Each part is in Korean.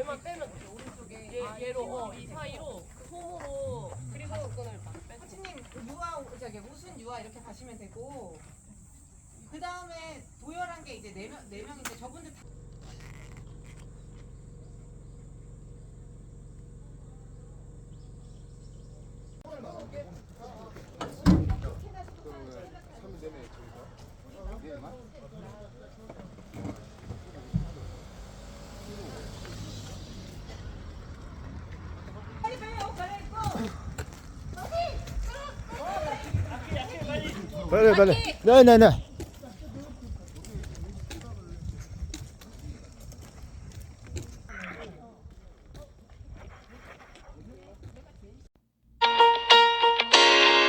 얘만 빼면 돼. 오른쪽에 얘로 이 사이로 솜으로 그리고 가죽끈을 코치님 유아 저기 우순 유아 이렇게 가시면 되고 그 다음에 도열한 게 이제 네 명인데 저분들 다 빨리. 네.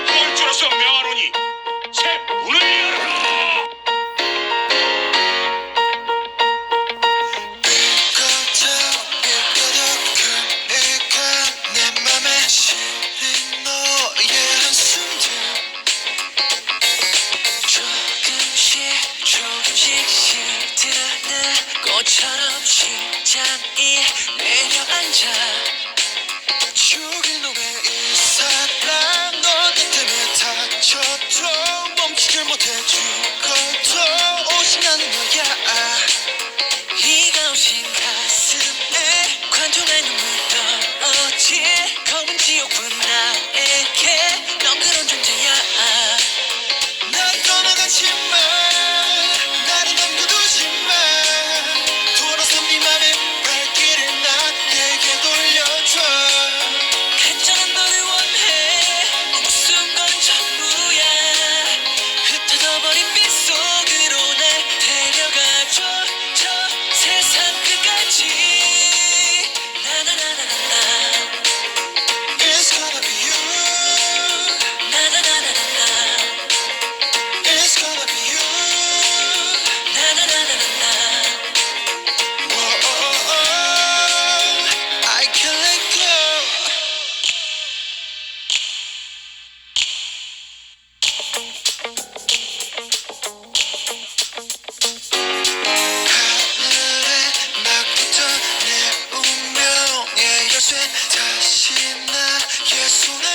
꼴주로서 명하노니 새 문을 열어라. 내 맘에 시린 너의 한숨들 조금씩 시드는 꽃처럼 심장이 내려앉아 죽일 너의 이 사랑 너 때문에 다쳐도 멈추질 못해 죽어도 오신다는 거야 네가 오신 가슴에 관통한 눈물 떨어질 검은 지옥분 나에게 넌 그런 존재야 난 떠나가지마 나를 남겨두지마 돌아서 네 맘의 발길을 나에게 돌려줘 괜찮은 너를 원해 무슨 건 전부야 흩어져버린 빛 속으로 날 데려가줘 저 세상 끝까지 나나나나나 It's gonna be you 나나나나나 It's gonna be you. Na na na na na na. Whoa, I can't let go. 하늘에 막 붙은 내 운명의 열쇠 다시 나의 손에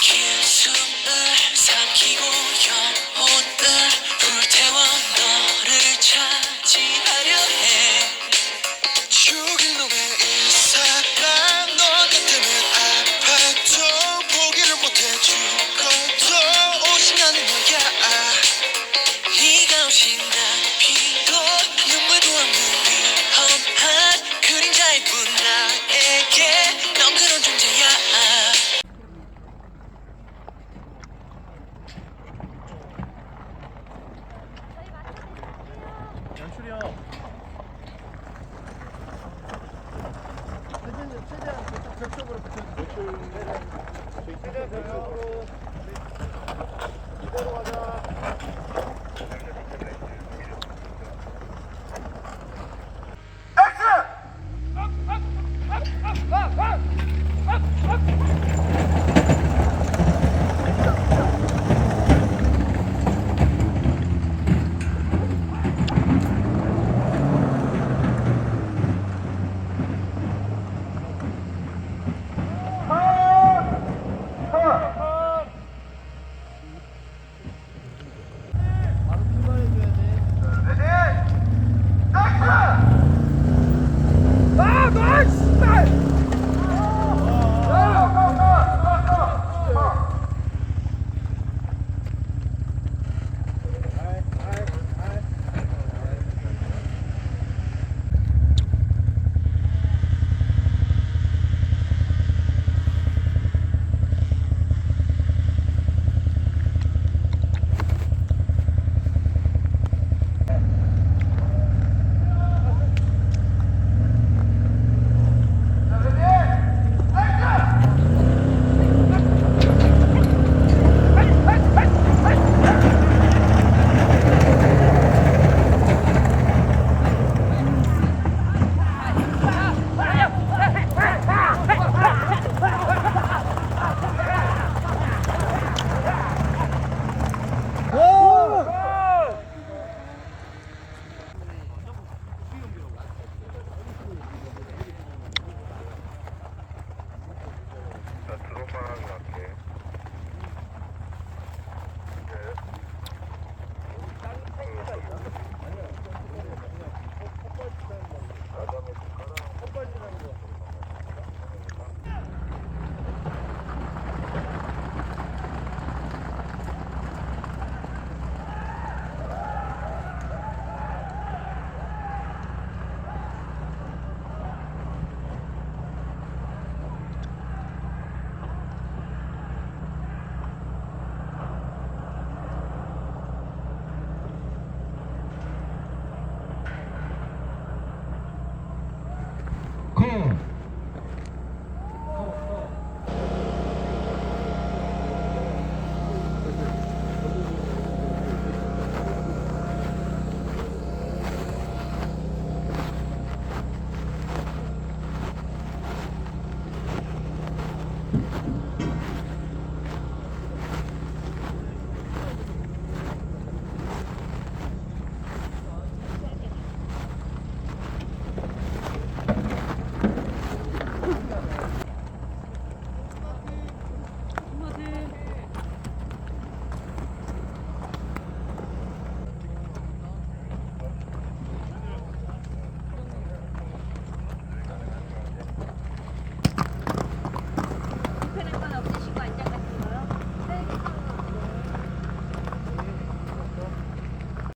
긴 숨을 삼키고 영혼을 불태워 너를 차지하려 해 죽일 놈의 이 사랑 너 때문에 아파도 포기를 못해 죽어도 오신다는 거야 네가 오신 난 피도 눈물도 없는 위험한 그림자일 뿐 나에게 넌 그런 존재야 연출이요. 최대한 벽쪽으로 붙여주세요. 최대한 벽쪽으로. 이대로 가자.